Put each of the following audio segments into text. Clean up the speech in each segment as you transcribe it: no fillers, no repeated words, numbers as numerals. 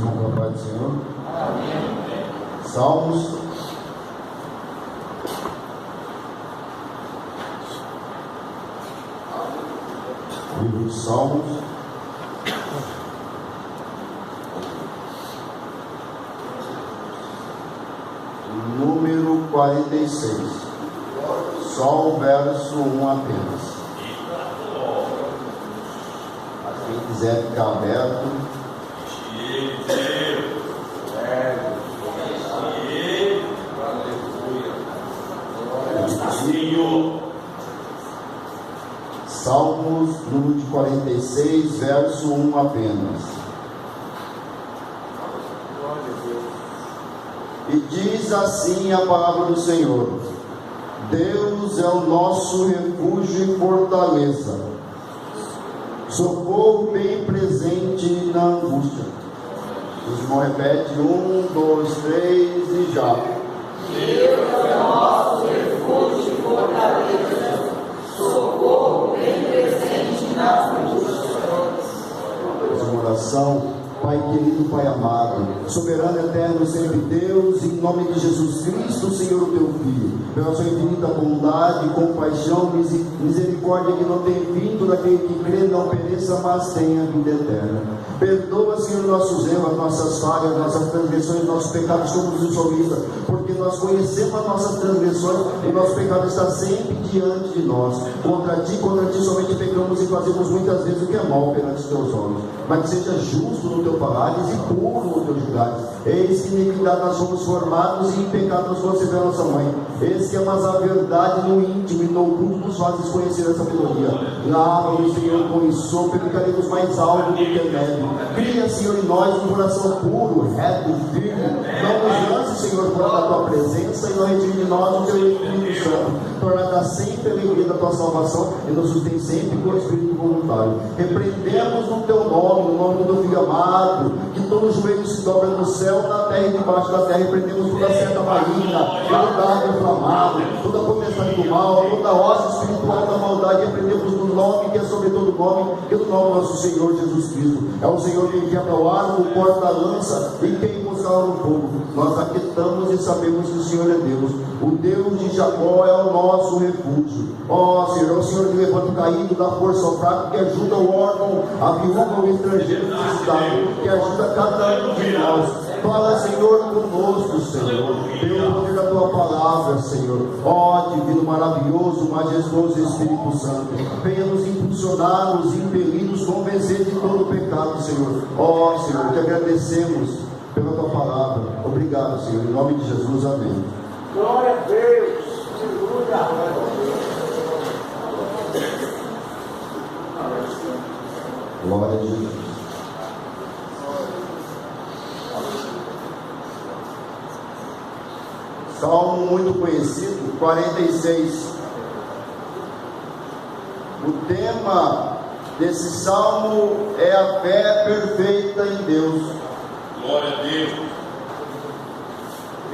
irmãos da paz do Senhor. Amém. Salmos. Livro de Salmos. Número 46. Só o verso 1 apenas. Quem quiser ficar aberto. Salmos, número de 46, verso 1 apenas. E diz assim a palavra do Senhor: Deus é o nosso refúgio e fortaleza, socorro bem presente na angústia. Os irmãos repetem: 1, 2, 3 e já. Deus é o nosso refúgio e fortaleza, socorro bem presente nas angústias. Uma oração. Pai querido, Pai amado, soberano, eterno, sempre Deus, em nome de Jesus Cristo, Senhor, teu Filho, pela sua infinita bondade, compaixão, misericórdia que não tem vindo daquele que crê, não pereça, mas tenha vida eterna. Perdoa, Senhor, nossos erros, nossas falhas, nossas transgressões, nossos pecados, como nos solista, porque nós conhecemos as nossas transgressões e nosso pecado está sempre diante de nós. Contra ti somente pecamos e fazemos muitas vezes o que é mal perante os teus olhos, mas que seja justo no teu palares e puro no teu julgares. Eis que em iniquidade nós somos formados e em pecado nos concebeu a nossa mãe. Eis que amas a verdade no íntimo e no oculto nos fazes conhecer a sabedoria. Lava-nos, Senhor, com sopa e ficaremos mais alto do que a neve. Cria, Senhor, em nós um coração puro, reto, firme. Não nos lances, Senhor, fora da tua presença e não retire de nós o teu Espírito Santo. Torna sempre a alegria da tua salvação e nos sustém sempre com o Espírito voluntário. Repreendemos no teu nome, no nome do teu Filho amado, que todo joelho se dobra no céu, na terra e debaixo da terra. Repreendemos toda seta maligna, todo dardo inflamado, toda potestade do mal, toda hoste espiritual da maldade. Repreendemos no nome que é sobre todo nome, que é o nome do nosso Senhor Jesus Cristo. É o Senhor quem quebra o arco, corta a lança e quem buscar no fogo. Nós acreditamos e sabemos que o Senhor é Deus. O Deus de Jacó é o nosso refúgio. Ó Senhor, é o Senhor que levanta o caído, dá força ao fraco, que ajuda o órfão, a viúva, o estrangeiro necessitado, que ajuda cada um de nós. Fala, Senhor, conosco, Senhor, pelo poder da tua palavra, Senhor. Ó divino, maravilhoso, majestoso Espírito Santo, venha nos impulsionar, nos impelir, nos convencer de todo o pecado, Senhor. Ó Senhor, te agradecemos pela tua palavra. Obrigado, Senhor, em nome de Jesus, amém. Glória a Deus. Glória a Jesus. Salmo muito conhecido, 46. O tema desse salmo é a fé perfeita em Deus. Glória a Deus.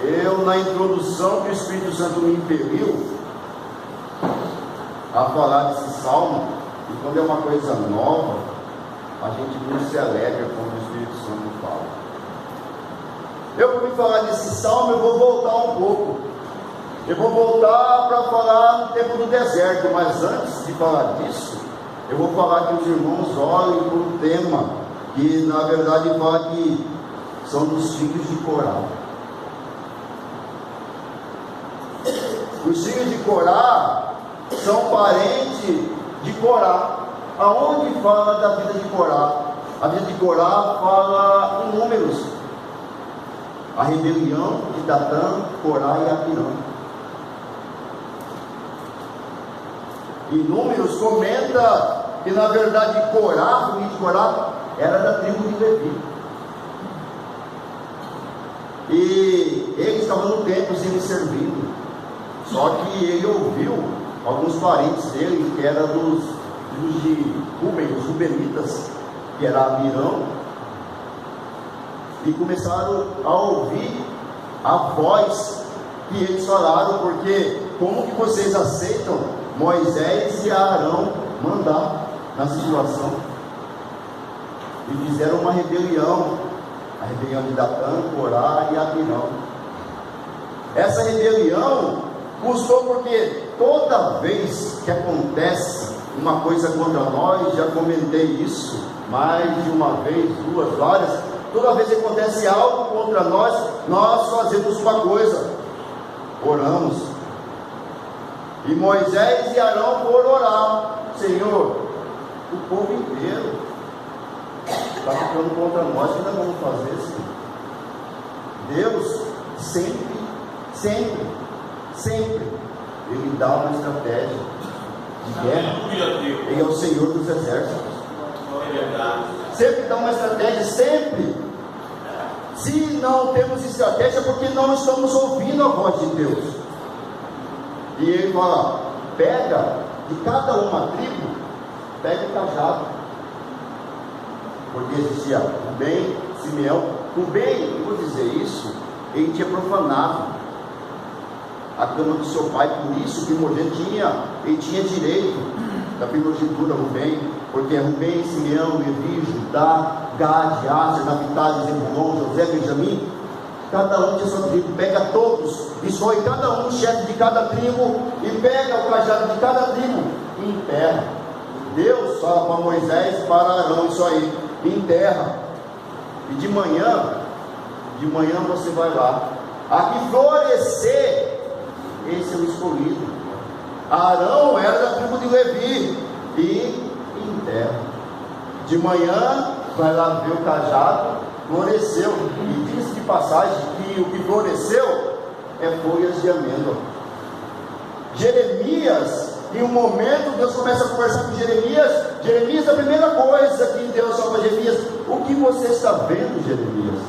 Eu, na introdução que o Espírito Santo me impeliu a falar desse salmo, e quando é uma coisa nova, a gente muito se alegra quando o Espírito Santo fala. Eu vou me falar desse salmo, eu vou voltar um pouco. Eu vou voltar para falar no tempo do deserto, mas antes de falar disso, eu vou falar que os irmãos olhem para um tema que na verdade fala que são dos filhos de Corá. Os filhos de Corá são parentes de Corá. Aonde fala da vida de Corá? A vida de Corá fala em Números. A rebelião de Datã, Corá e Abirão. E Números comenta que na verdade Corá, o filho de Corá, era da tribo de Levi. E ele estava no templo sendo servido. Só que ele ouviu alguns parentes dele, que eram dos de Ruben, os Rubenitas, que era Abirão, e começaram a ouvir a voz que eles falaram, porque como que vocês aceitam Moisés e Arão mandar na situação? E fizeram uma rebelião A rebelião de Datã, Corá e Abirão. Essa rebelião custou porque toda vez que acontece uma coisa contra nós, já comentei isso mais de uma vez, duas, várias, toda vez que acontece algo contra nós, nós fazemos uma coisa: oramos. E Moisés e Arão foram orar: Senhor, o povo inteiro está ficando contra nós, ainda vamos fazer isso. Deus sempre Ele dá uma estratégia de guerra. Ele é o Senhor dos exércitos. Sempre dá uma estratégia, sempre. Se não temos estratégia, é porque não estamos ouvindo a voz de Deus. E Ele fala: pega de cada uma tribo, pega o cajado. Porque existia Rubem, Simeão. Rubem, eu vou dizer isso, ele tinha profanado a cama do seu pai, por isso que ele tinha direito da primogenitura. Rubem, porque Rubem, Simeão, Levi, Judá, Gade, Aser, Naphtali, Zebulon, José, Benjamim, cada um tinha sua tribo. Pega todos, escolhe cada um, chefe de cada tribo, e pega o cajado de cada tribo e enterra. Deus fala para Moisés, para Arão, isso aí: enterra, e de manhã você vai lá, a que florescer, esse é o escolhido. Arão era da tribo de Levi, e enterra. De manhã vai lá ver o cajado, floresceu, e diz de passagem que o que floresceu é folhas de amêndoa. Jeremias, em um momento, Deus começa a conversar com Jeremias, a primeira coisa que Deus fala para Jeremias: o que você está vendo, Jeremias?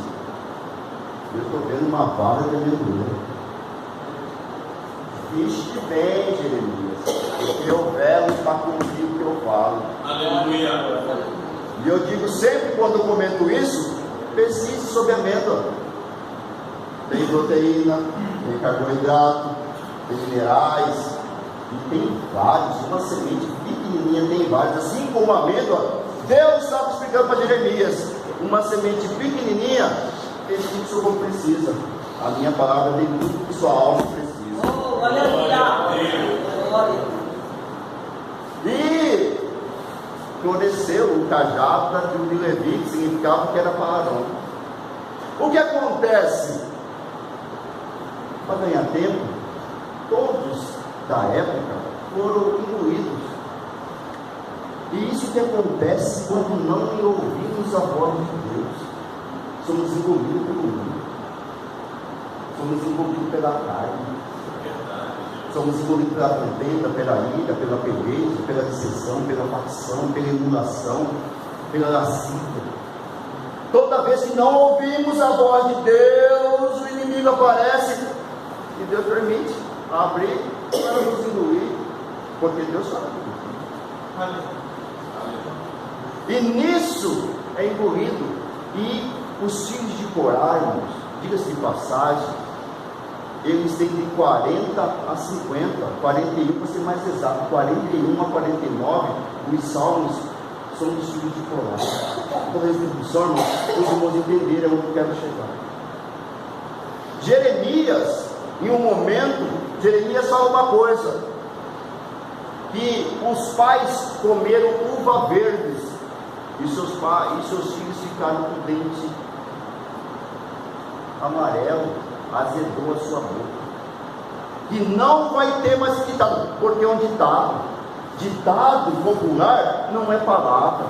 Eu estou vendo uma vara de amendoim. Fiche bem, Jeremias, porque o velo está cumprir o que eu falo. Aleluia. E eu digo sempre, quando eu comento isso, pesquise sobre amêndoa. Tem proteína, tem carboidrato, tem minerais, e tem vários. Uma semente pequenininha tem vários, assim como a amêndoa. Deus estava explicando para Jeremias: uma semente pequenininha tem tudo que o seu corpo precisa. A minha palavra tem tudo que sua alma precisa. E floresceu o cajado da tribo de Levi, que significava que era para Arão. O que acontece? Para ganhar tempo, todos da época foram incluídos. E isso que acontece quando não ouvimos a voz de Deus. Somos envolvidos pelo mundo, somos envolvidos pela carne, somos envolvidos pela contenda, pela ira, pela peleja, pela dissensão, pela facção, pela emulação, pela lascívia. Toda vez que não ouvimos a voz de Deus, o inimigo aparece, e Deus permite abrir para nos engolir, porque Deus sabe. E nisso é engolido. E os filhos de Corá, irmãos, diga-se de passagem, eles têm de 40 a 50, 41 para ser mais exato, 41 a 49, os salmos são dos filhos de Corá. Toda a introdução, os irmãos entenderem onde eu quero chegar. Jeremias, em um momento, Jeremias fala uma coisa: que os pais comeram uva verdes, e seus filhos ficaram com dente amarelo, azedou a sua boca. E não vai ter mais ditado, porque é um ditado popular não é palavra.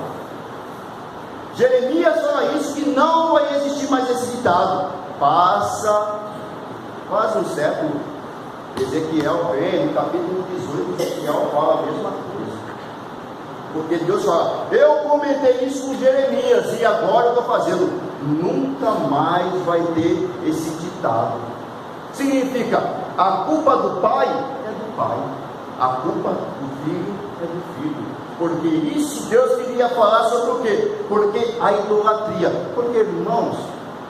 Jeremias fala isso, que não vai existir mais esse ditado. Passa quase um século, Ezequiel vem, no capítulo 18, Ezequiel fala a mesma coisa. Porque Deus fala: eu comentei isso com Jeremias, e agora eu estou fazendo. Nunca mais vai ter esse ditado. Significa: a culpa do pai é do pai, a culpa do filho é do filho. Porque isso Deus queria falar sobre o quê? Porque a idolatria. Porque, irmãos,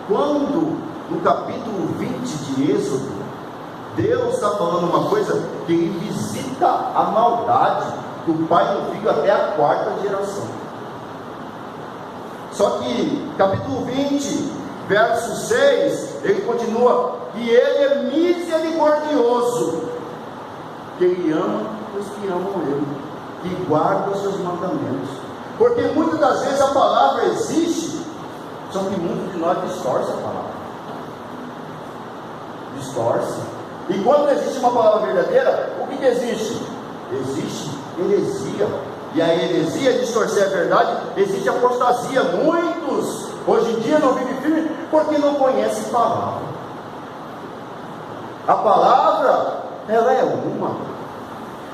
quando no capítulo 20 de Êxodo, Deus está falando uma coisa, que ele visita a maldade do pai no filho até a 4ª geração. Só que capítulo 20, verso 6, ele continua, que ele é misericordioso, que ele ama os que amam ele, e guarda os seus mandamentos. Porque muitas das vezes a palavra existe, só que muitos de nós distorcem a palavra. Distorce. E quando existe uma palavra verdadeira, o que existe? Existe heresia. E a heresia, distorcer a verdade, existe apostasia. Muitos hoje em dia não vivem firme porque não conhecem a palavra. A palavra, ela é uma.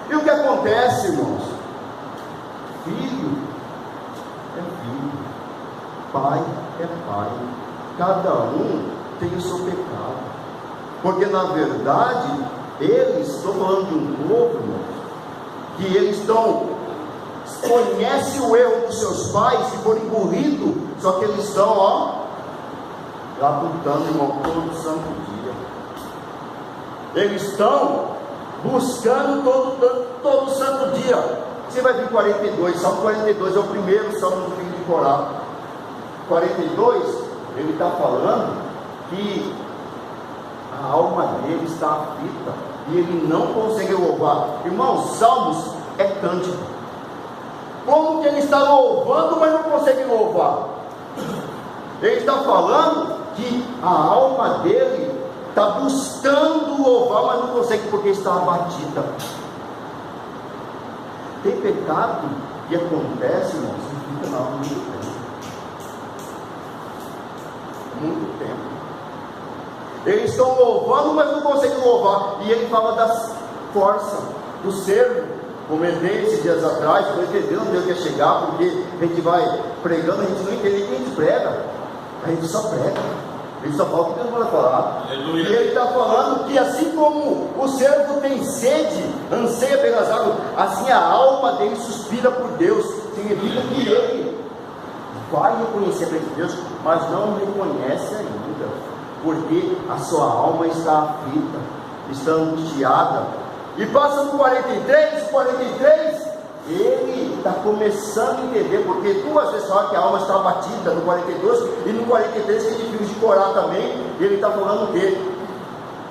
E o que acontece, irmãos? Filho é filho, pai é pai, cada um tem o seu pecado, porque na verdade eles, estou falando de um povo, irmãos, que eles conhecem o erro dos seus pais e foram engolidos, só que eles estão labutando, irmão, todo santo dia, eles estão buscando todo santo dia. Você vai vir 42, Salmo 42 é o primeiro salmo do filho de Corá. 42, ele está falando que a alma dele está aflita e ele não consegue louvar. Irmãos, salmos é cântico. Como que ele está louvando, mas não consegue louvar? Ele está falando que a alma dele está buscando louvar, mas não consegue porque está abatida. Tem pecado que acontece, irmãos, que fica na alma muito tempo. Muito tempo. Eles estão louvando, mas não conseguem louvar. E ele fala da força do servo. Comentei esses dias atrás, estou entendendo onde eu ia chegar, porque a gente vai pregando, a gente não entende o que a gente prega. A gente só prega. Ele só fala o que Deus vai falar. Aleluia. E ele está falando que assim como o servo tem sede, anseia pelas águas, assim a alma dele suspira por Deus. Significa que ele vai reconhecer a presença de Deus, mas não reconhece ainda, porque a sua alma está aflita, está angustiada. E passa no 43, ele está começando a entender, porque duas vezes fala que a alma está abatida no 42, e no 43 que ele viu de Corá também, ele está falando dele,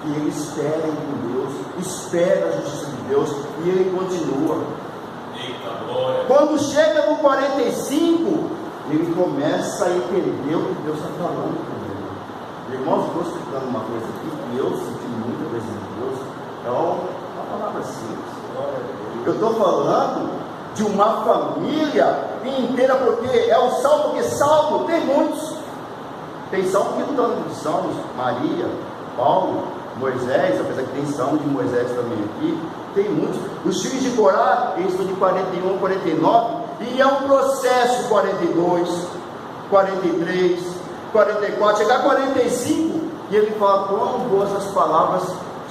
que ele espera em Deus, espera a justiça de Deus, e ele continua. Eita glória. Quando chega no 45, ele começa a entender o que Deus está falando com ele. Irmãos, estou explicando uma coisa aqui, que eu senti muita presença de Deus, então, uma palavra simples. Eu estou falando de uma família inteira, porque é o salmo, porque salmo tem muitos. Tem salmo que não estão de salmos, Maria, Paulo, Moisés, apesar que tem salmo de Moisés também aqui, tem muitos. Os filhos de Corá, eles estão de 41, 49, e é um processo 42, 43, 44, chegar a 45, e ele fala, quão boas as palavras,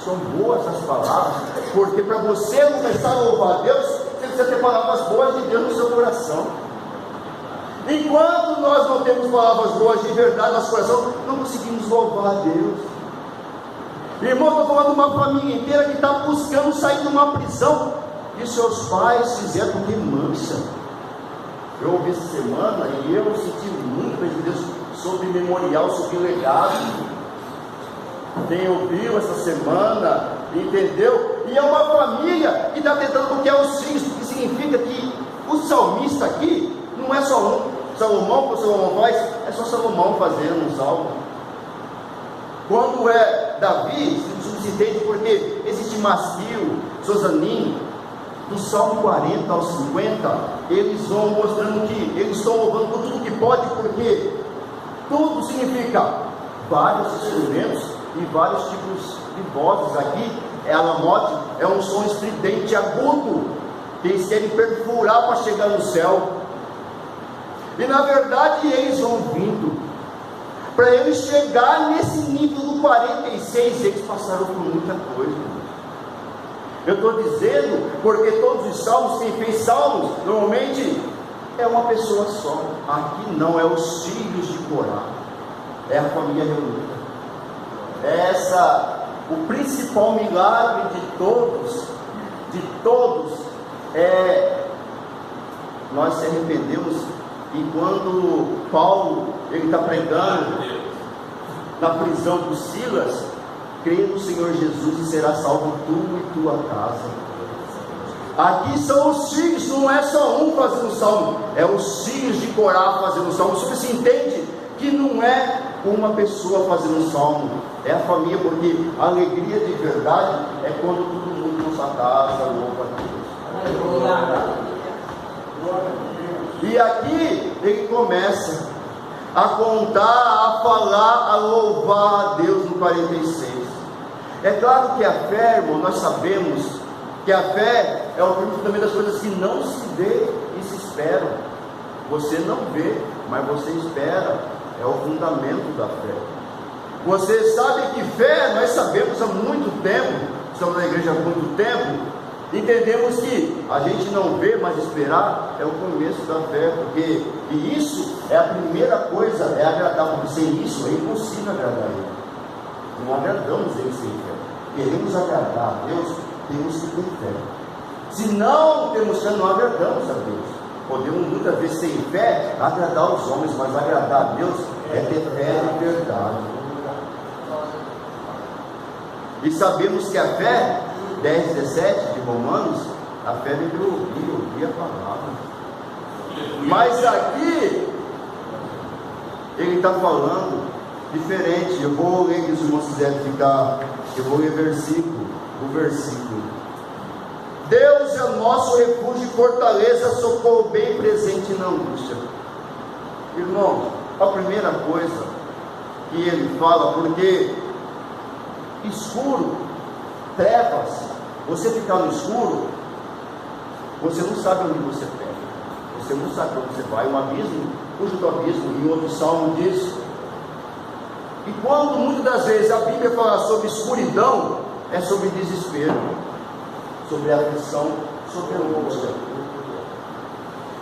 são boas as palavras, porque para você começar a louvar a Deus, você precisa ter palavras boas de Deus no seu coração. Enquanto nós não temos palavras boas de verdade no nosso coração, não conseguimos louvar a Deus. Irmão, estou falando de uma família inteira que está buscando sair de uma prisão que seus pais fizeram porque mancha. Eu ouvi essa semana e eu senti muito de Deus sobre memorial, sobre legado. Quem ouviu essa semana, entendeu? E é uma família que está tentando bloquear os filhos, que significa que o salmista aqui não é só um. Salomão, que o Salomão faz, é só Salomão fazendo um salmo. Quando é Davi, se entende porque existe Masquil, Sozanim, do Salmo 40 ao 50, eles vão mostrando que eles estão louvando por tudo que pode, porque tudo significa vários instrumentos e vários tipos de vozes. Aqui é alamote, é um som estridente, agudo, que eles querem perfurar para chegar no céu. E na verdade eles vão vindo. Para eles chegar nesse nível do 46, eles passaram por muita coisa. Eu estou dizendo porque todos os salmos, quem fez salmos, normalmente é uma pessoa só. Aqui não, é os filhos de Corá, é a família reunida. O principal milagre de todos, é nós se arrependemos. E quando Paulo ele está pregando, na prisão do Silas, crê no Senhor Jesus e será salvo tu e tua casa. Aqui são os filhos, não é só um fazendo salmo, é os filhos de Corá fazendo salmo. Você se entende que não é uma pessoa fazendo salmo, é a família, porque a alegria de verdade é quando todo mundo na sua casa louva a Deus. E aqui ele começa a contar, a falar, a louvar a Deus no 46. É claro que a fé, irmão, nós sabemos que a fé é o fruto também das coisas que não se vê e se esperam. Você não vê, mas você espera. É o fundamento da fé. Você sabe que fé, nós sabemos há muito tempo, estamos na igreja há muito tempo, entendemos que a gente não vê, mas esperar é o começo da fé, porque e isso é a primeira coisa, é agradar, porque sem isso é impossível agradar Ele. Não agradamos Ele sem fé. Queremos agradar a Deus, temos que ter fé. Se não temos fé, não agradamos a Deus. Podemos muitas vezes sem fé agradar os homens, mas agradar a Deus é ter fé de verdade. E sabemos que a fé, 10, 17 de Romanos, a fé vem pelo ouvir a palavra. Mas aqui ele está falando diferente. Eu vou ler, que os irmãos quiserem ficar, eu vou ler o versículo. Deus é o nosso refúgio e fortaleza, socorro bem presente na angústia. Irmão, a primeira coisa que ele fala, porque escuro, trevas, você ficar no escuro, você não sabe onde você pega, você não sabe onde você vai. Um abismo, fuja do abismo, em outro salmo diz. E quando muitas das vezes a Bíblia fala sobre escuridão, é sobre desespero, sobre aflição, sobre angústia.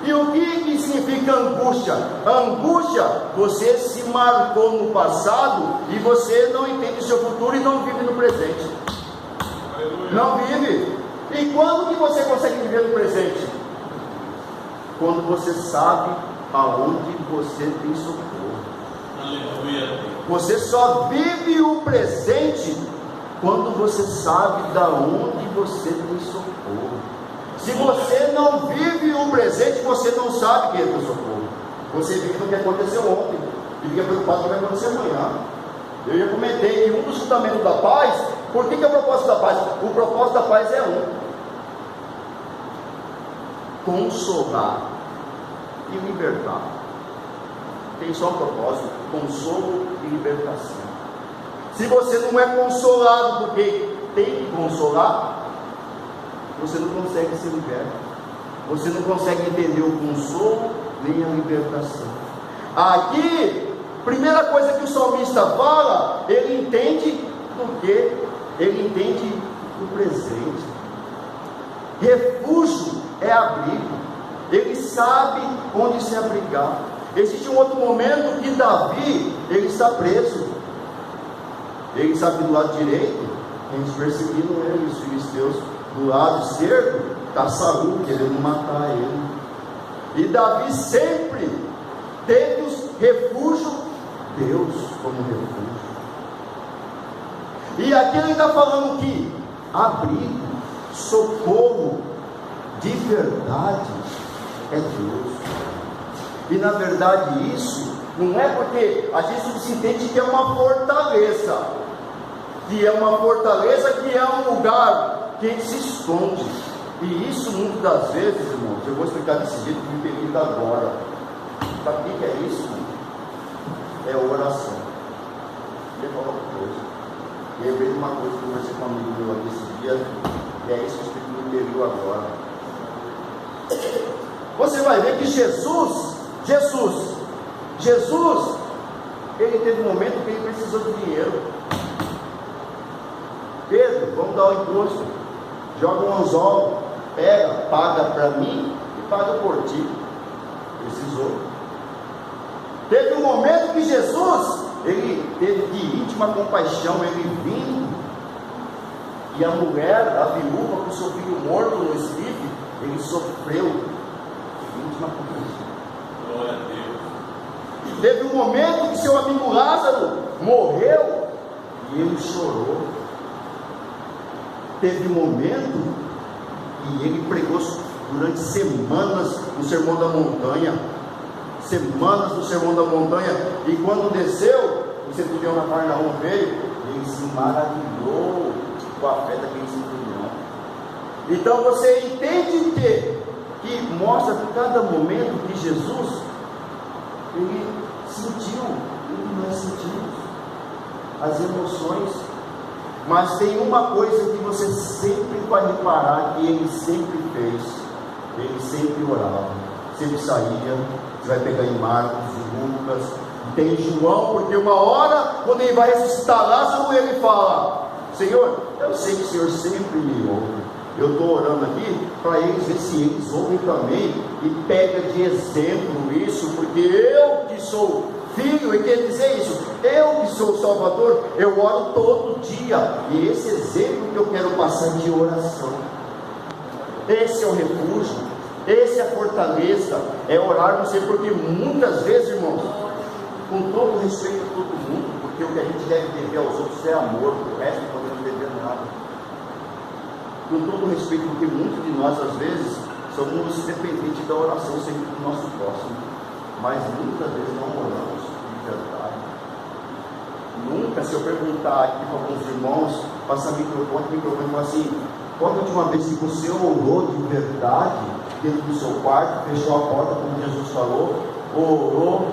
E o que significa angústia? Angústia, você se marcou no passado e você não entende o seu futuro e não vive no presente. Não vive. E quando que você consegue viver no presente? Quando você sabe aonde você tem socorro. Aleluia. Você só vive o presente quando você sabe da onde você tem socorro. Se você não vive o presente, você não sabe que é o socorro. Você vive no que aconteceu ontem e fica preocupado com o que vai acontecer amanhã. Eu já comentei que um dos fundamentos da paz, por que é o propósito da paz? O propósito da paz é consolar e libertar. Tem só um propósito: consolo e libertação. Se você não é consolado porque tem que consolar, você não consegue ser liberto. Você não consegue entender o consolo nem a libertação. Aqui, primeira coisa que o salmista fala, ele entende do quê? Ele entende do presente. Refúgio é abrigo. Ele sabe onde se abrigar. Existe um outro momento que Davi, ele está preso. Ele sabe que do lado direito, eles perseguindo ele, os filisteus. Do lado esquerdo, está Saul querendo matar ele. E Davi sempre teve o refúgio, Deus como refúgio. E aqui ele está falando que abrigo, socorro de verdade é Deus. E na verdade isso não é porque a gente se entende que é uma fortaleza, que é um lugar que a gente se esconde. E isso muitas das vezes, irmãos, eu vou explicar desse jeito que me permita agora. Sabe o que é isso? É oração. Eu vou falar uma coisa. E eu vejo uma coisa que eu conversei com um amigo meu aqui esse dia, e é isso que o Espírito me pediu agora. Você vai ver que Jesus, ele teve um momento que ele precisou de dinheiro. Pedro, vamos dar o imposto, joga um anzol, pega, paga para mim e paga por ti. Precisou. Teve um momento que Jesus, ele teve de íntima compaixão, ele vindo, e a mulher, a viúva com seu filho morto no esquife, ele sofreu de íntima compaixão. Glória a Deus. Teve um momento que seu amigo Lázaro morreu e ele chorou. Teve um momento que ele pregou durante semanas no Sermão da Montanha. Semanas no Sermão da Montanha. E quando desceu, o centurião na Cafarnaum veio, ele se maravilhou com a fé daquele centurião. Então você entende que mostra que cada momento que Jesus ele sentiu o que nós sentimos, as emoções. Mas tem uma coisa que você sempre vai reparar que ele sempre fez: ele sempre orava, sempre saía. Você vai pegar em Marcos, em Lucas, tem João, porque uma hora, quando ele vai ressuscitar Lázaro, ele fala: Senhor, eu sei que o Senhor sempre me ouve. Eu estou orando aqui para eles ver se eles ouvem também, e pega de exemplo isso, porque eu que sou filho, e quer dizer isso, eu que sou o Salvador, eu oro todo dia, e esse exemplo que eu quero passar de oração. Esse é o refúgio, esse é a fortaleza, é orar no Senhor, porque muitas vezes, irmãos, com todo respeito a todo mundo, porque o que a gente deve dever aos outros é amor, o resto não podemos dever nada. Com todo respeito, porque muitos de nós, às vezes, somos dependentes da oração sempre do nosso próximo, mas muitas vezes não oramos de verdade. Nunca, se eu perguntar aqui para alguns irmãos, passar microfone e falar assim: qual a última vez que você orou de verdade, dentro do seu quarto, fechou a porta, como Jesus falou, orou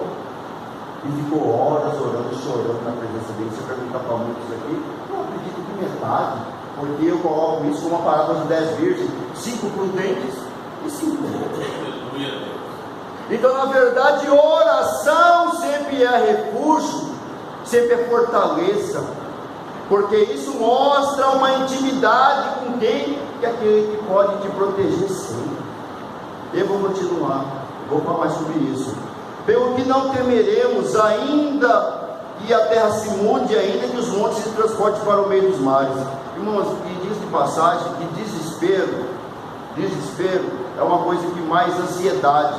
e ficou horas orando, chorando na presença dele? Se eu perguntar para muitos aqui, eu acredito que metade, porque eu coloco isso como uma parábola de 10 virgens, 5 prudentes e 5 loucos. Então, na verdade, oração sempre é refúgio, sempre é fortaleza, porque isso mostra uma intimidade com quem é aquele que pode te proteger sempre. Eu vou continuar, vou falar mais sobre isso. Pelo que não temeremos, ainda que a terra se mude, ainda que os montes se transportem para o meio dos mares. Irmãos, e diz de passagem que desespero é uma coisa que mais ansiedade,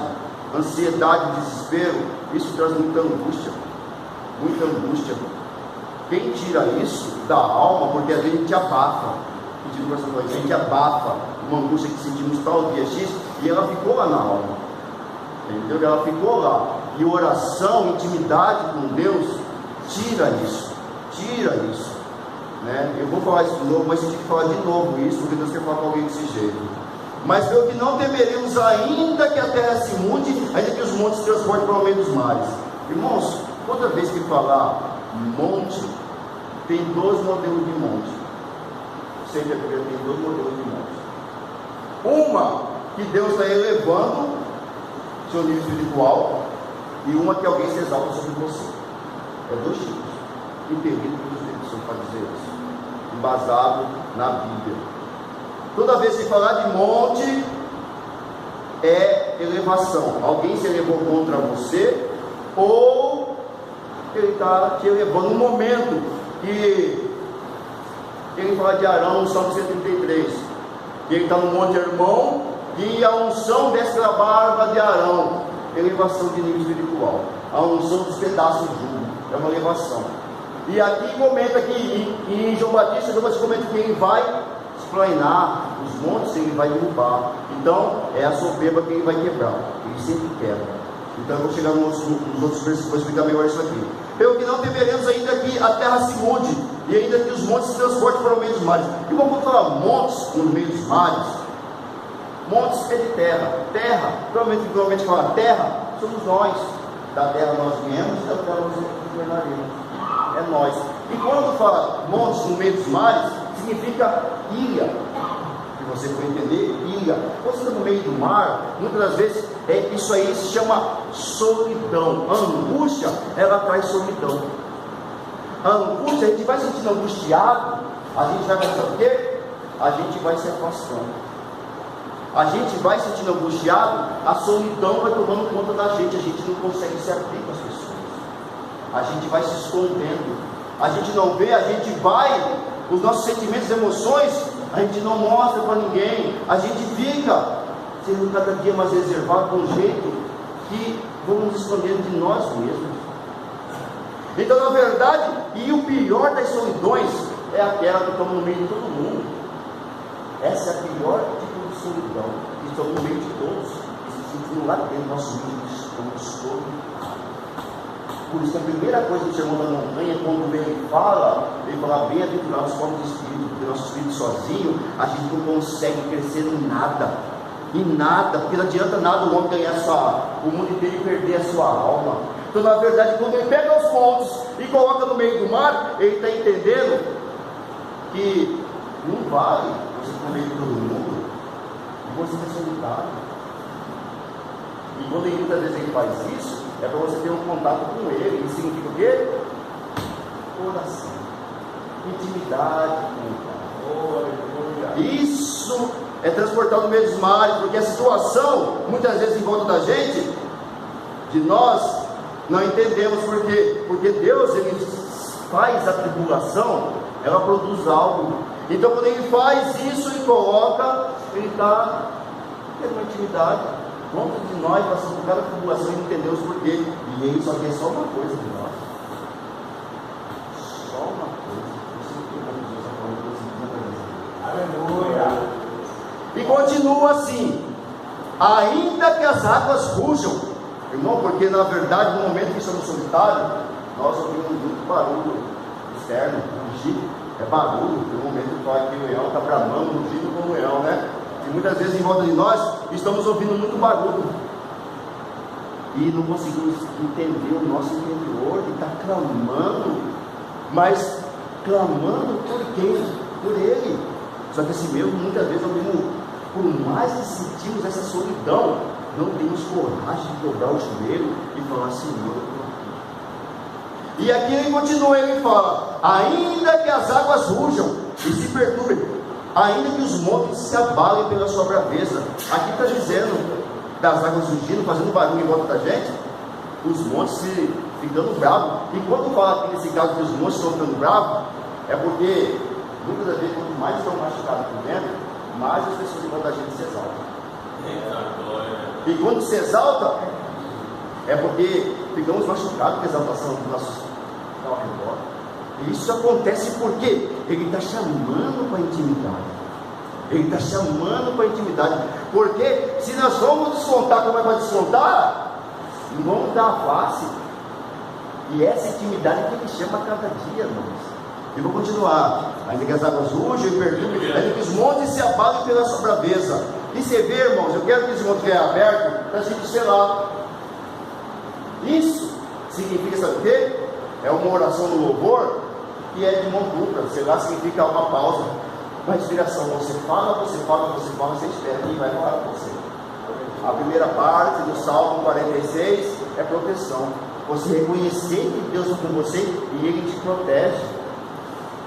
desespero, isso traz muita angústia. Quem tira isso da alma, porque às vezes a gente abafa, a gente abafa uma angústia que sentimos tal dia X, e ela ficou lá na alma, entendeu? Ela ficou lá, e oração, intimidade com Deus, tira isso, né? Eu vou falar isso de novo, mas eu tenho que falar de novo isso, porque Deus quer falar com alguém desse jeito. Mas pelo que não temeremos, ainda que a terra se mude, ainda que os montes se transportem para o meio dos mares. Irmãos, toda vez que falar monte, tem 2 modelos de monte. Sempre tem 2 modelos de monte. Uma que Deus está elevando seu nível espiritual, e uma que alguém se exalta sobre você. É 2 tipos, impedido pelos Espíritos para dizer isso, embasado na Bíblia. Toda vez que falar de monte, é elevação. Alguém se elevou contra você, ou ele está te elevando. No momento que ele fala de Arão, no Salmo 133, que ele está no Monte Hermon, e a unção desce da barba de Arão, elevação de nível espiritual. A unção dos pedaços de jugo, é uma elevação. E aqui comenta que em João Batista comenta que ele vai esplainar os montes, ele vai derrubar. Então é a soberba que ele vai quebrar, ele sempre quebra. Então eu vou chegar nos outros versículos para explicar melhor isso aqui. Pelo que não temeremos, ainda que a terra se mude, e ainda que os montes se transportem para o meio dos mares. E vamos falar montes no meio dos mares. Montes é de terra. Terra, provavelmente fala terra, somos nós. Da terra nós viemos e da terra nós governaremos. É nós. E quando fala montes no meio dos mares, significa ilha. Se você for entender, ilha. Quando você está no meio do mar, muitas das vezes isso aí se chama solidão. A angústia, ela traz solidão. A angústia, a gente vai se sentindo angustiado, a gente vai pensar o quê? A gente vai se afastando. A gente vai se sentindo angustiado, a solidão vai tomando conta da gente, a gente não consegue se abrir com as pessoas. A gente vai se escondendo, a gente não vê, a gente vai, os nossos sentimentos e emoções, a gente não mostra para ninguém, a gente fica sendo cada dia mais reservado de um jeito que vamos nos esconder de nós mesmos. Então, na verdade, e o pior das solidões é aquela que estamos no meio de todo mundo. Essa é a pior tipo de solidão, que estamos no meio de todos, e se sentindo lá dentro do nosso meio, estamos todos. Por isso que a primeira coisa do Sermão da Montanha, quando ele fala bem-aventurados os pobres de espírito, porque nosso espírito sozinho, a gente não consegue crescer em nada, porque não adianta nada o homem ganhar o mundo inteiro e perder a sua alma. Então, na verdade, quando ele pega os montes e coloca no meio do mar, ele está entendendo que não vale você ir no meio de todo mundo, e você é solitário. E quando ele muitas vezes ele faz isso, é para você ter um contato com ele. Isso significa o quê? Oração, intimidade com o Pai. Isso é transportado no meio dos mares, porque a situação, muitas vezes em volta da gente, de nós, não entendemos por quê. Porque Deus, ele faz a tribulação, ela produz algo. Então, quando ele faz isso e coloca, ele está tendo uma intimidade. Quantos de nós passamos por cada tribulação e não entendemos por quê? E ele só quer só uma coisa de nós. Só uma coisa. Aleluia. E continua assim: ainda que as águas rujam, irmão, porque na verdade, no momento que estamos solitários, nós ouvimos muito barulho externo, rugir, é barulho. No momento que o leão está bramando, rugindo como o leão, né? E muitas vezes em volta de nós estamos ouvindo muito barulho e não conseguimos entender o nosso interior, que está clamando, mas clamando por quem? Por Ele. Só que assim mesmo, muitas vezes, por mais que sentimos essa solidão, não temos coragem de dobrar o joelho e falar: Senhor, eu estou aqui. E aqui ele continua, ele fala: ainda que as águas rujam e se perturbem, ainda que os montes se abalem pela sua braveza. Aqui está dizendo das águas rugindo, fazendo barulho em volta da gente, os montes se ficando bravos. E quando fala aqui nesse caso que os montes estão ficando bravos, é porque muitas das vezes, quanto mais estão machucados por dentro, mais as pessoas em volta da gente se exaltam. E quando se exalta, é porque ficamos machucados com a exaltação dos nossos ao redor. E isso acontece porque ele está chamando para a intimidade. Ele está chamando para a intimidade. Porque se nós vamos descontar como é para descontar, não vamos dar a face. E essa intimidade que ele chama a cada dia, irmãos. E vou continuar. Ainda que as águas rujam e perturbem, ainda que os montes se abalem pela sua braveza. E você vê, irmãos, eu quero que esse monte que é aberto, está escrito selar. Isso significa, sabe o quê? É uma oração no louvor que é de mão dupla. Selar significa uma pausa, uma respiração. Você fala, você espera e vai falar com você. A primeira parte do Salmo 46 é proteção. Você reconhecer que Deus está com você e Ele te protege.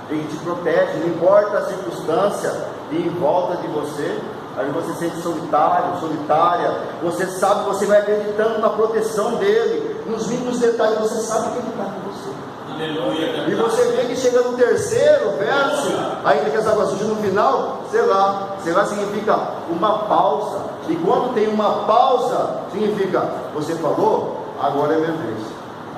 Ele te protege, não importa a circunstância em volta de você. Aí você se sente solitário, solitária. Você sabe, você vai acreditando na proteção dele, nos mínimos detalhes. Você sabe que ele está com você. Aleluia. E você vê que chega no terceiro verso, ainda que as águas surjam no final, selar. Selar significa uma pausa. E quando tem uma pausa, significa: você falou, agora é minha vez.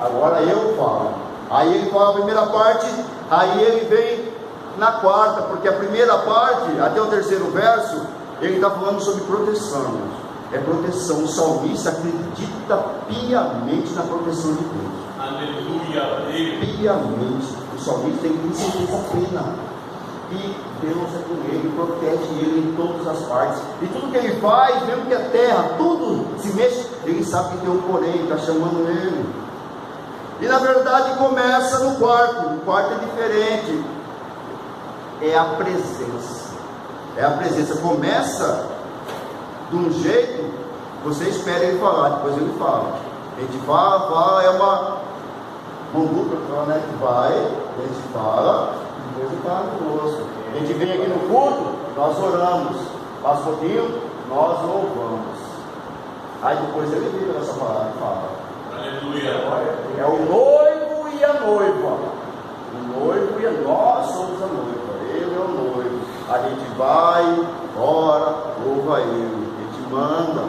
Agora eu falo. Aí ele fala a primeira parte, aí ele vem na quarta, porque a primeira parte, até o terceiro verso, ele está falando sobre proteção. É proteção. O salmista acredita piamente na proteção de Deus. Aleluia. Piamente. O salmista tem certeza plena e Deus é com ele, protege ele em todas as partes. E tudo que ele faz, mesmo que a terra, tudo se mexe, ele sabe que tem um porém, está chamando ele. E na verdade começa no quarto. O quarto é diferente. É a presença. É a presença. Começa de um jeito, você espera ele falar, depois ele fala. A gente fala, é uma mão dupla, né? Que vai, a gente fala, depois ele fala conosco. A gente vem aqui no culto, nós oramos. Passa um pouquinho, nós louvamos. Aí depois ele vira essa palavra e fala. Aleluia. É o noivo e a noiva. O noivo e nós somos a noiva. Ele é o noivo. A gente vai, ora, louva ele. A gente manda.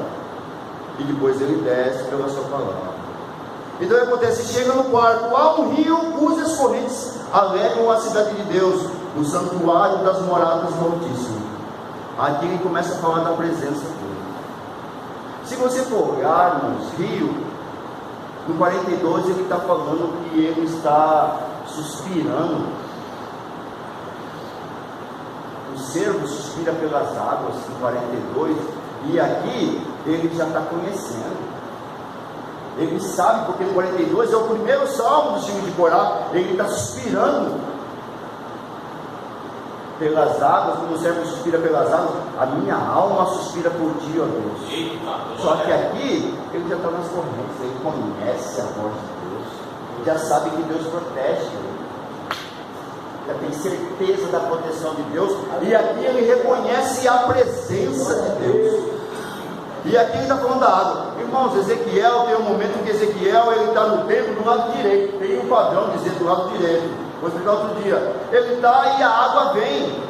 e depois ele desce pela sua palavra. Então o que acontece? Chega no quarto, há um rio cujas correntes alegram a cidade de Deus, o santuário das moradas do Altíssimo. Aqui ele começa a falar da presença dele. Se você for olhar nos rios, no 42 ele está falando que ele está suspirando. O cervo suspira pelas águas, no 42, e aqui ele já está conhecendo. Ele sabe, porque no 42 é o primeiro salmo do time de Corá. Ele está suspirando pelas águas, como o servo suspira pelas águas, a minha alma suspira por ti, ó Deus. Só que aqui, ele já está nas correntes, ele conhece a voz de Deus, ele já sabe que Deus protege ele, já tem certeza da proteção de Deus, e aqui ele reconhece a presença de Deus. E aqui ele está falando da água. Irmãos, Ezequiel tem um momento que Ezequiel ele está no templo do lado direito. Tem um padrão dizendo do lado direito. Vou explicar outro dia. Ele está e a água vem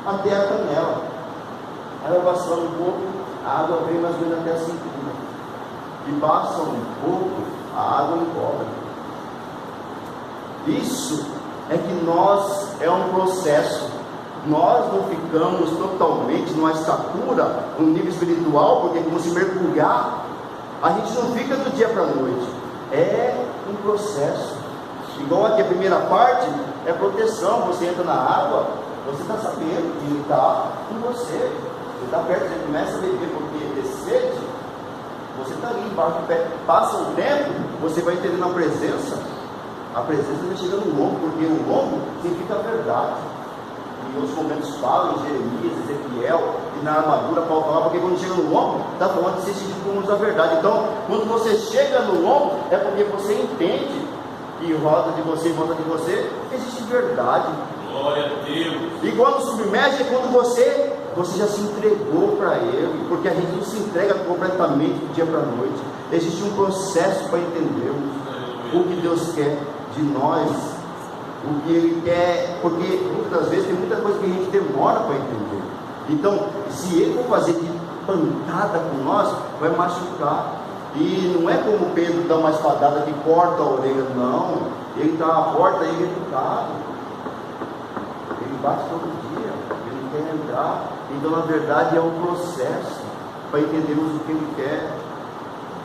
até a canela. Aí vai passando um pouco, a água vem mais ou menos até a cintura. E passa um pouco, a água encobre. Isso é que é um processo. Nós não ficamos totalmente numa estatura, no nível espiritual, porque como se mergulhar, a gente não fica do dia para a noite. É um processo. Igual aqui a primeira parte é proteção. Você entra na água, você está sabendo que ele está com você. Você está perto, você começa a beber porque tem sede. Você está ali embaixo do pé. Passa o tempo, você vai entendendo a presença. A presença vai chegando no lombo, porque o lombo significa a verdade. Em outros momentos falam em Jeremias, Ezequiel, e na armadura Paulo fala, porque quando chega no ombro, está falando de ser sentido como da verdade. Então, quando você chega no ombro, é porque você entende, e roda de você, em volta de você, existe verdade. Glória a Deus. E quando submerge, é quando você já se entregou para Ele, porque a gente não se entrega completamente do dia para a noite. Existe um processo para entendermos o que Deus quer de nós, o que Ele quer, porque muitas vezes tem muita coisa que a gente demora para entender. Então, se Ele for fazer de pancada com nós, vai machucar. E não é como Pedro dá uma espadada que corta a orelha, não. Ele está à porta e ele é educado. Ele bate todo dia, ele quer entrar. Então, na verdade, é um processo para entendermos o que Ele quer.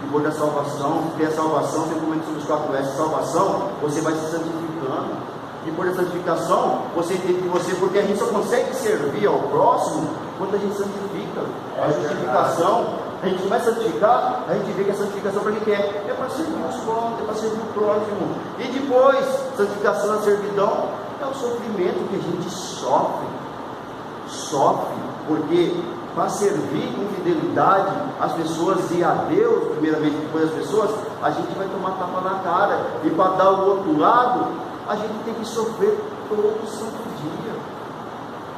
Depois da salvação, ter a salvação, tem como sobre os 4S, salvação, você vai se santificando. Depois da santificação, você entende que você, porque a gente só consegue servir ao próximo quando a gente santifica. A justificação, a gente vai santificar, a gente vê que a santificação para que é para servir os próximos, é para servir o próximo. E depois, santificação na servidão, é o sofrimento que a gente sofre, porque para servir com fidelidade as pessoas e a Deus, primeiramente, depois as pessoas, a gente vai tomar tapa na cara, e para dar o outro lado, a gente tem que sofrer todo santo dia,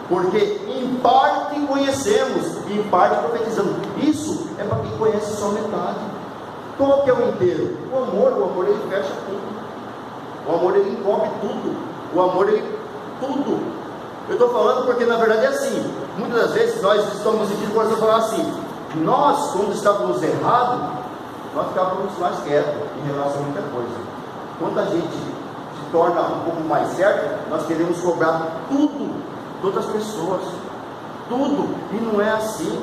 porque em parte conhecemos, e em parte profetizamos. Isso é para quem conhece só metade. Qual que é o inteiro? O amor ele fecha tudo, o amor ele encobre tudo, o amor ele tudo. Eu estou falando porque na verdade é assim. Muitas das vezes nós estamos sentindo coisa a falar assim. Nós, quando estávamos errados, nós ficávamos mais quietos em relação a muita coisa. Quando a gente se torna um pouco mais certo, nós queremos cobrar tudo de outras pessoas, tudo, e não é assim,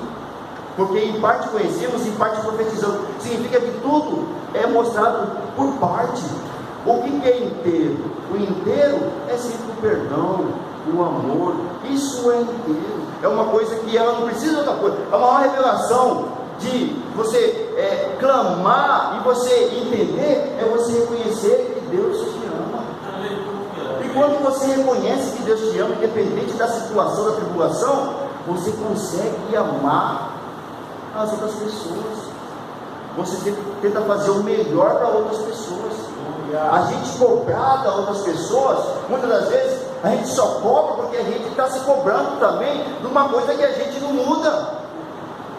porque em parte conhecemos, em parte profetizamos. Significa que tudo é mostrado por parte. O que é inteiro? O inteiro é sempre o perdão, o amor. Isso é inteiro, é uma coisa que ela não precisa de outra coisa. É uma revelação de você clamar e você entender, é você reconhecer que Deus te ama. E quando você reconhece que Deus te ama, independente da situação, da tribulação, você consegue amar as outras pessoas. Você sempre tenta fazer o melhor para outras pessoas. A gente cobrar das outras pessoas, muitas das vezes a gente só cobra porque a gente está se cobrando também de uma coisa que a gente não muda.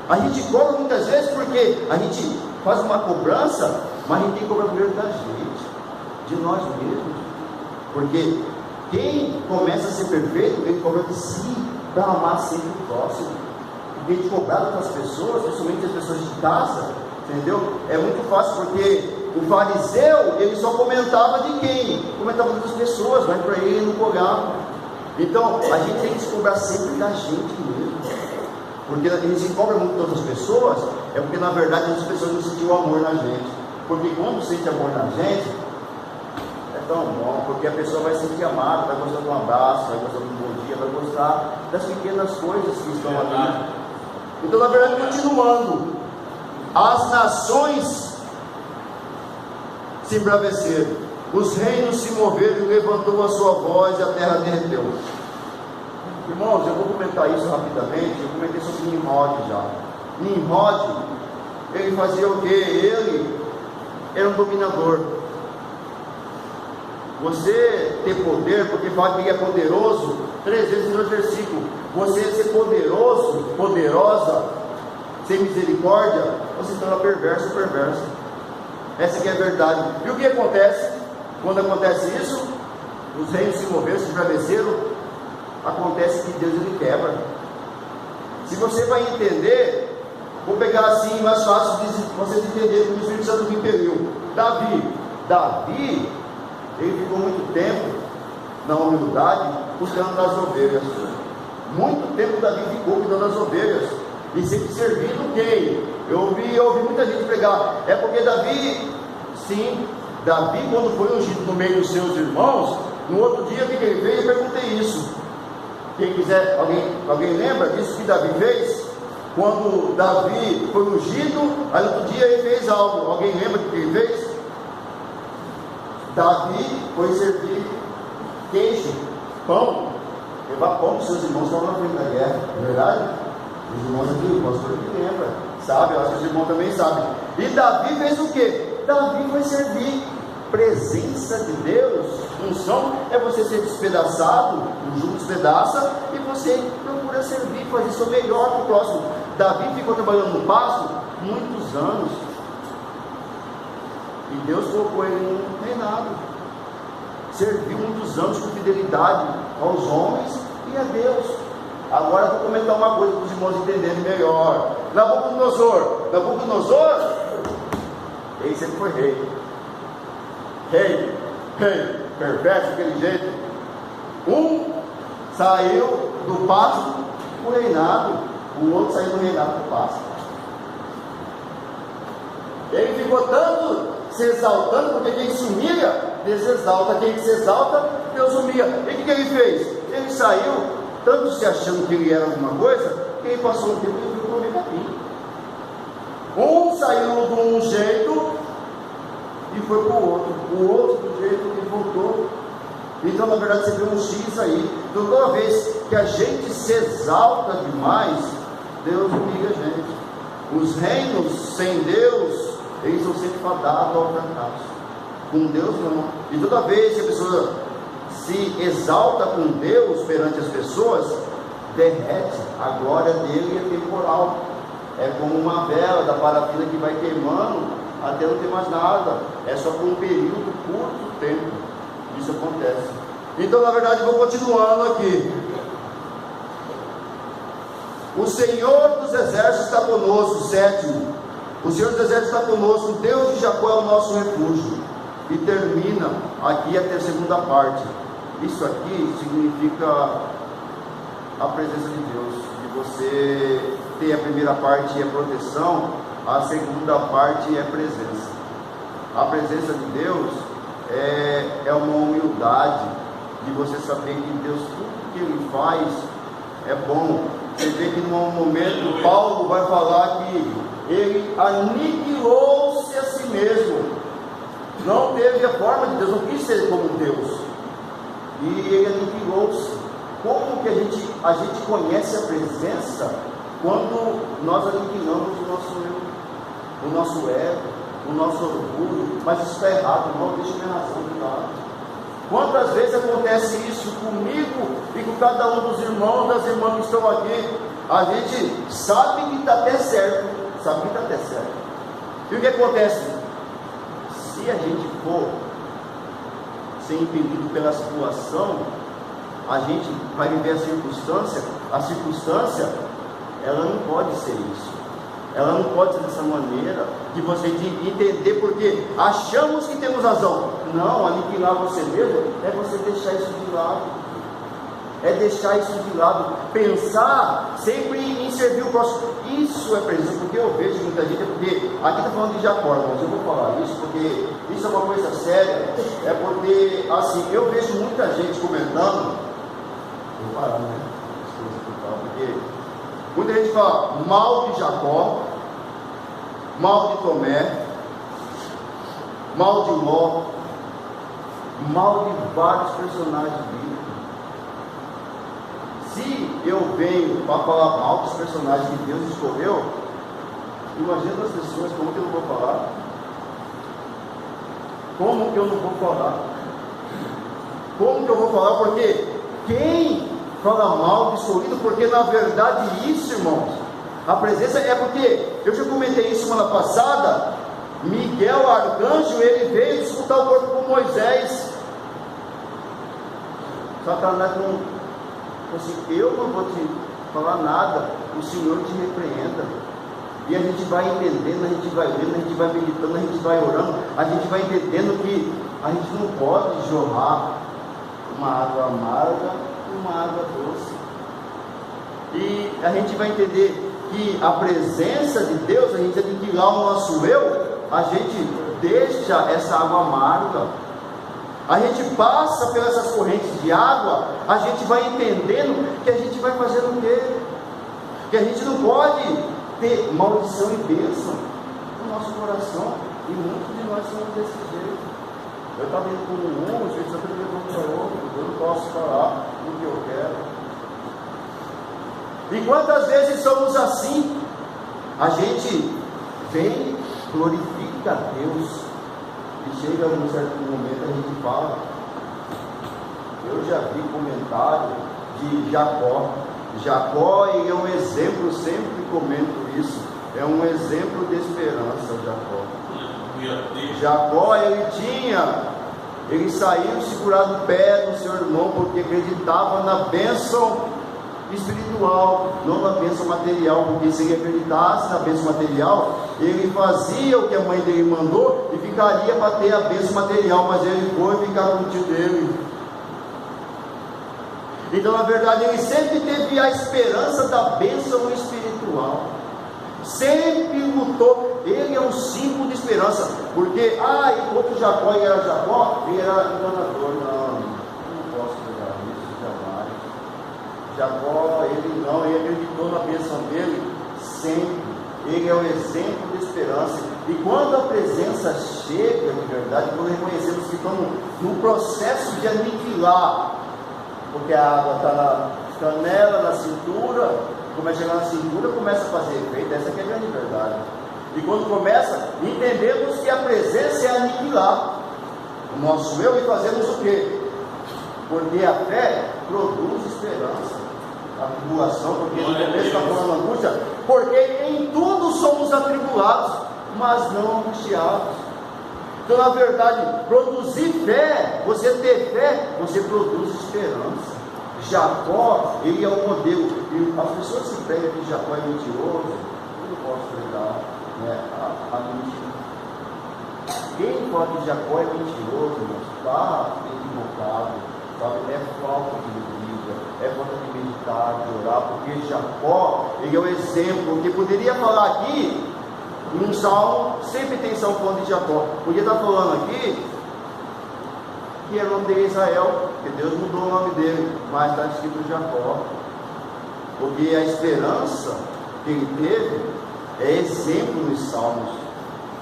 A gente cobra muitas vezes porque a gente faz uma cobrança, mas a gente tem que cobrar primeiro da gente, de nós mesmos. Porque quem começa a ser perfeito, ele cobra de si para amar sempre o próximo. porque de cobrar outras pessoas, principalmente as pessoas de casa, entendeu? É muito fácil, porque o fariseu, ele só comentava de quem? Comentava das pessoas, mas para ele não cobrava. Então, a gente tem que se cobrar sempre da gente mesmo. Porque a gente se cobra muito das outras pessoas, é porque na verdade as pessoas não sentiram amor na gente. Porque quando sente amor na gente, é tão bom, porque a pessoa vai se sentir amada, vai gostar de um abraço, vai gostar de um bom dia, vai gostar das pequenas coisas que estão ali. Então, na verdade, continuando, as nações se embraveceram, os reinos se moveram e levantou a sua voz e a terra derreteu. Irmãos, eu vou comentar isso rapidamente. Eu comentei sobre Nimrod já. Nimrod, ele fazia o quê? Ele era um dominador. Você ter poder, porque fala que ele é poderoso, 3 vezes no versículo. Você ser poderoso, poderosa, sem misericórdia, você se torna perverso ou perversa. Essa que é a verdade. E o que acontece? Quando acontece isso, os reinos se moveram, se embraveceram, acontece que Deus ele quebra. Se você vai entender, vou pegar assim, mais fácil de vocês entenderem como o Espírito Santo me impeliu. Davi, ele ficou muito tempo na humildade, cuidando das ovelhas. Muito tempo Davi ficou cuidando das ovelhas, e sempre servindo quem? Eu ouvi muita gente pregar, é porque Davi, quando foi ungido no meio dos seus irmãos, no outro dia o que ele fez? Eu perguntei isso. Quem quiser, alguém lembra disso que Davi fez? Quando Davi foi ungido, aí outro dia ele fez algo. Alguém lembra do que ele fez? Davi foi servir queijo, pão, levar pão para os seus irmãos que estavam na frente da guerra, não é verdade? Os irmãos aqui, o pastor que lembra, sabe? Eu acho que os irmãos também sabem. E Davi fez o quê? Davi foi servir. Presença de Deus, unção, é você ser despedaçado, o jugo despedaça, e você procura servir, fazer seu melhor para o próximo. Davi ficou trabalhando no pasto muitos anos, e Deus colocou ele no reinado. Serviu muitos anos com fidelidade aos homens e a Deus. Agora vou comentar uma coisa para os irmãos entenderem melhor. Nabucodonosor, ele sempre foi rei, perverso daquele jeito. Um saiu do pasto para o reinado, o outro saiu do reinado para o pasto. Ele ficou tanto se exaltando, porque quem se humilha, Deus exalta, quem se exalta, Deus humilha. E o que ele fez? Ele saiu, tanto se achando que ele era alguma coisa, que ele passou um tempo e ficou no caminho. Um saiu de um jeito e foi para o outro do jeito que voltou. Então, na verdade, você vê um X aí. Então, toda vez que a gente se exalta demais, Deus humilha a gente. Os reinos sem Deus, eles são sempre fadados ao fracasso. Com Deus não. E toda vez que a pessoa se exalta com Deus perante as pessoas, derrete. A glória dele é temporal. É como uma vela da parafina que vai queimando até não ter mais nada. É só por um período curto de tempo. Isso acontece. Então, na verdade, vou continuando aqui. O Senhor dos Exércitos está conosco. 7. O Senhor dos Exércitos está conosco. O Deus de Jacó é o nosso refúgio. E termina aqui a segunda parte. Isso aqui significa a presença de Deus. De você ter a primeira parte é proteção, a segunda parte é presença. A presença de Deus é uma humildade de você saber que Deus, tudo que Ele faz é bom. Você vê que num momento Paulo vai falar que ele aniquilou-se a si mesmo, não teve a forma de Deus, não quis ser como Deus, e ele aniquilou-se. Como que a gente conhece a presença? Quando nós aniquilamos o nosso eu, o nosso ego, o nosso orgulho. Mas isso está errado, irmão, deixa minha razão de lado. Quantas vezes acontece isso comigo e com cada um dos irmãos, das irmãs que estão aqui? A gente sabe que está até certo, E o que acontece? Se a gente for ser impedido pela situação, a gente vai viver a circunstância ela não pode ser isso. Ela não pode ser dessa maneira, de você entender porque achamos que temos razão. Não, aniquilar você mesmo é você deixar isso de lado. É deixar isso de lado. Pensar sempre em servir o próximo. Isso é presença, porque eu vejo muita gente, porque aqui está falando de Jacó, mas eu vou falar isso, porque isso é uma coisa séria. É porque, assim, eu vejo muita gente comentando. Vou parar, né? Porque muita gente fala mal de Jacó, mal de Tomé, mal de Ló, mal de vários personagens bíblicos. Se eu venho para falar mal dos personagens que Deus escolheu, imagina as pessoas, como que eu não vou falar? Como que eu não vou falar? Como que eu vou falar? Porque quem fala mal do escolhido, porque na verdade isso, irmãos, a presença é porque, eu já comentei isso semana passada, Miguel, arcanjo, ele veio disputar o corpo com Moisés. Satanás não, assim, eu não vou te falar nada, o Senhor te repreenda. E a gente vai entendendo, a gente vai vendo, a gente vai meditando, a gente vai orando, a gente vai entendendo que a gente não pode jorrar uma água amarga e uma água doce. E a gente vai entender que a presença de Deus, a gente aniquilar o nosso eu, a gente deixa essa água amarga. A gente passa pelas essas correntes de água, a gente vai entendendo que a gente vai fazendo o quê? Que a gente não pode ter maldição e bênção no nosso coração. E muitos de nós somos desse jeito. Eu estava indo com um, o Espírito Santo me levou para outro, eu não posso falar o que eu quero. E quantas vezes somos assim? A gente vem, glorifica a Deus, e chega num certo momento a gente fala. Eu já vi comentário de Jacó. Jacó, ele é um exemplo, sempre comento isso, é um exemplo de esperança. Jacó, ele saiu segurar no pé do seu irmão, porque acreditava na bênção espiritual, não na bênção material, porque se ele acreditasse na bênção material, ele fazia o que a mãe dele mandou e ficaria para ter a bênção material, mas ele foi ficar com o tio dele. Então, na verdade, ele sempre teve a esperança da bênção espiritual, sempre lutou. Ele é um símbolo de esperança, porque, enquanto Jacó ele era Jacó, ele era enganador. Não posso pegar isso jamais. Jacó, ele acreditou na bênção dele sempre. Ele é o exemplo de esperança. E quando a presença chega de verdade, quando reconhecemos que estamos no processo de aniquilar, porque a água está na canela, na cintura, começa a chegar na cintura, começa a fazer efeito. Essa aqui é a grande verdade. E quando começa, entendemos que a presença é aniquilar o nosso eu e fazemos o quê? Porque a fé produz esperança. A tribulação, porque no começo está falando angústia, porque em tudo somos atribulados, mas não angustiados. Então, na verdade, produzir fé, você ter fé, você produz esperança. Jacó, ele é o modelo. E as pessoas que pregam que Jacó é mentiroso, eu não posso pregar, né, a mentira. Quem fala que Jacó é mentiroso, está equivocado, sabe? É falta de vida, é falta de meditar, de orar, porque Jacó, ele é o exemplo, que poderia falar aqui, num salmo, sempre tem salmo falando de Jacó, podia estar falando aqui, que era o nome de Israel, porque Deus mudou o nome dele, mas está escrito Jacó, porque a esperança que ele teve, é exemplo nos salmos,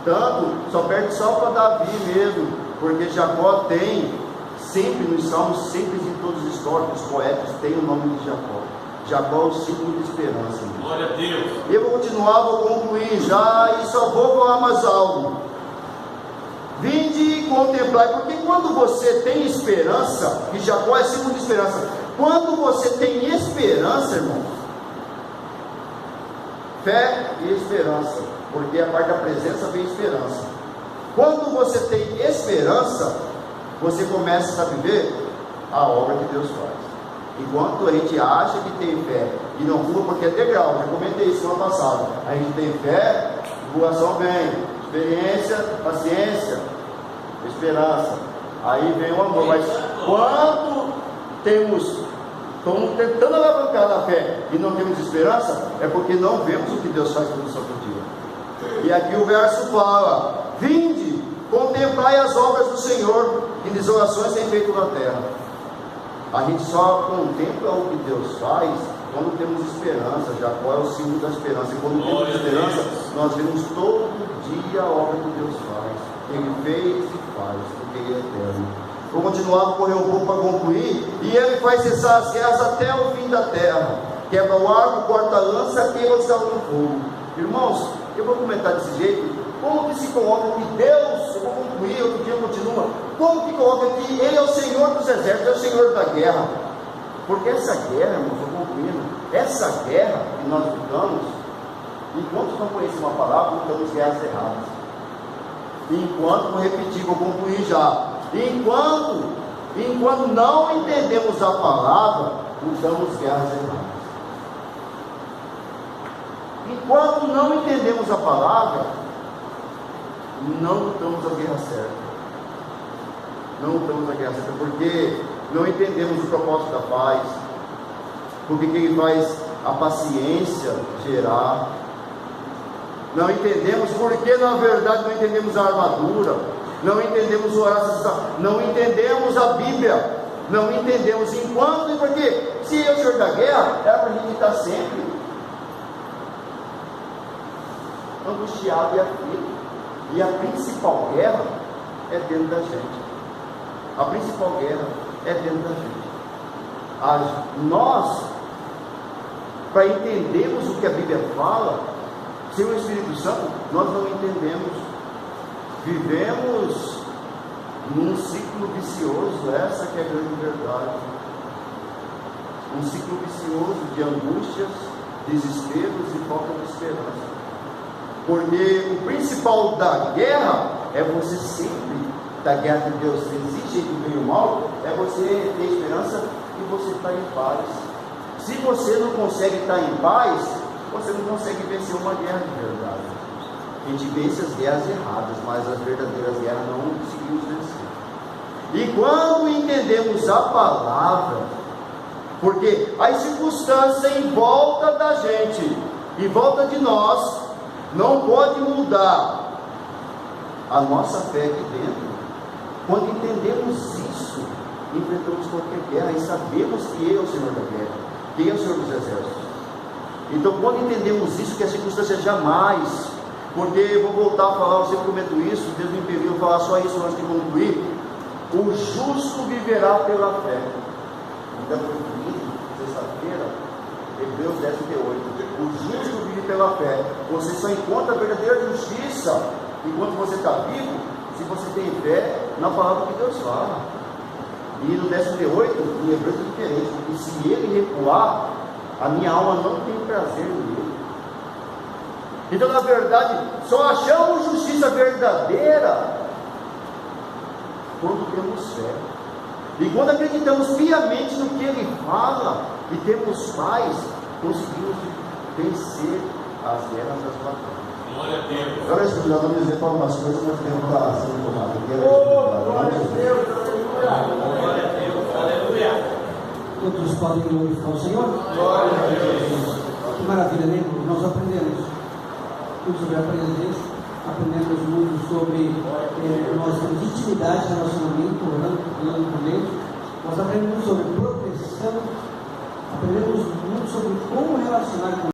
tanto, só perde só para Davi mesmo, porque Jacó tem, sempre nos salmos, sempre em todos os históricos, poetas, tem o nome de Jacó. Jacó é o símbolo de esperança. Glória a Deus. Eu vou continuar, vou concluir já, e só vou falar mais algo. Vinde e contemplar, porque quando você tem esperança, e Jacó é símbolo de esperança, quando você tem esperança, irmão, fé e esperança, porque a parte da presença vem esperança. Quando você tem esperança, você começa a viver a obra que Deus faz. Enquanto a gente acha que tem fé e não pula porque é degrau. Já comentei isso no ano passado. A gente tem fé, divulgação vem, experiência, paciência, esperança. Aí vem o amor. Mas quando estamos tentando alavancar na fé e não temos esperança, é porque não vemos o que Deus faz pelo santo dia. E aqui o verso fala: vinde, contemplai as obras do Senhor, que desolações tem feito na terra. A gente só contempla o que Deus faz quando temos esperança. Jacó é o símbolo da esperança. E quando temos esperança, nós vemos todo dia a obra que Deus faz. Ele fez e faz, porque Ele é eterno. Vou continuar, vou correr um pouco para concluir. E Ele faz cessar as guerras até o fim da terra. Quebra o arco, corta a lança, queima os galos no fogo. Irmãos, eu vou comentar desse jeito. Como que se coloca que Deus, eu vou concluir, outro dia continua, como que coloca que Ele é o Senhor dos exércitos, é o Senhor da guerra? Porque essa guerra, irmãos, eu vou concluindo, essa guerra que nós lutamos, enquanto não conhecemos a palavra, lutamos guerras erradas. Enquanto, vou repetir, vou concluir já, enquanto não entendemos a palavra, lutamos guerras erradas. Enquanto não entendemos a palavra, não lutamos a guerra certa. Não lutamos a guerra certa, porque não entendemos o propósito da paz, porque quem faz a paciência gerar. Não entendemos porque, na verdade, não entendemos a armadura, não entendemos o oração, não entendemos a Bíblia, não entendemos enquanto, e porque se é o Senhor da guerra, é para a gente estar sempre angustiado e aflito. E a principal guerra é dentro da gente. A principal guerra é dentro da gente. Nós, para entendermos o que a Bíblia fala, sem o Espírito Santo, nós não entendemos. Vivemos num ciclo vicioso, essa que é a grande verdade. Um ciclo vicioso de angústias, desesperos e falta de esperança. Porque o principal da guerra é você sempre, da guerra que Deus exige do bem e do mal, é você ter esperança e você estar em paz. Se você não consegue estar em paz, você não consegue vencer uma guerra de verdade. A gente vence as guerras erradas, mas as verdadeiras guerras não conseguimos vencer. E quando entendemos a palavra, porque as circunstâncias em volta da gente, em volta de nós, não pode mudar a nossa fé aqui dentro. Quando entendemos isso, enfrentamos qualquer guerra e sabemos que Ele é o Senhor da guerra, que Ele é o Senhor dos exércitos. Então, quando entendemos isso, que a circunstância jamais, porque eu vou voltar a falar, eu sempre comento isso, Deus me impediu falar só isso antes de concluir. O justo viverá pela fé. Então, sexta-feira, Hebreus 10:38. O justo vive pela fé. Você só encontra a verdadeira justiça enquanto você está vivo, se você tem fé na palavra que Deus fala. E no 10:38, em Hebreus é diferente, porque se ele recuar, a minha alma não tem prazer nele. Então, na verdade, só achamos justiça verdadeira quando temos fé. E quando acreditamos piamente no que Ele fala e temos paz, conseguimos vencer as guerras das batalhas. Glória a Deus. Agora, nós vamos dizer para algumas coisas, mas o tempo está sendo tomado. Glória a Deus, Glória a Deus. Aleluia. Todos podem glorificar o Senhor? glória a Deus. Que maravilha, né? Nós aprendemos tudo sobre a presença, aprendemos muito sobre nossa intimidade, relacionamento, orando por Deus. Nós aprendemos sobre proteção, aprendemos muito sobre como relacionar com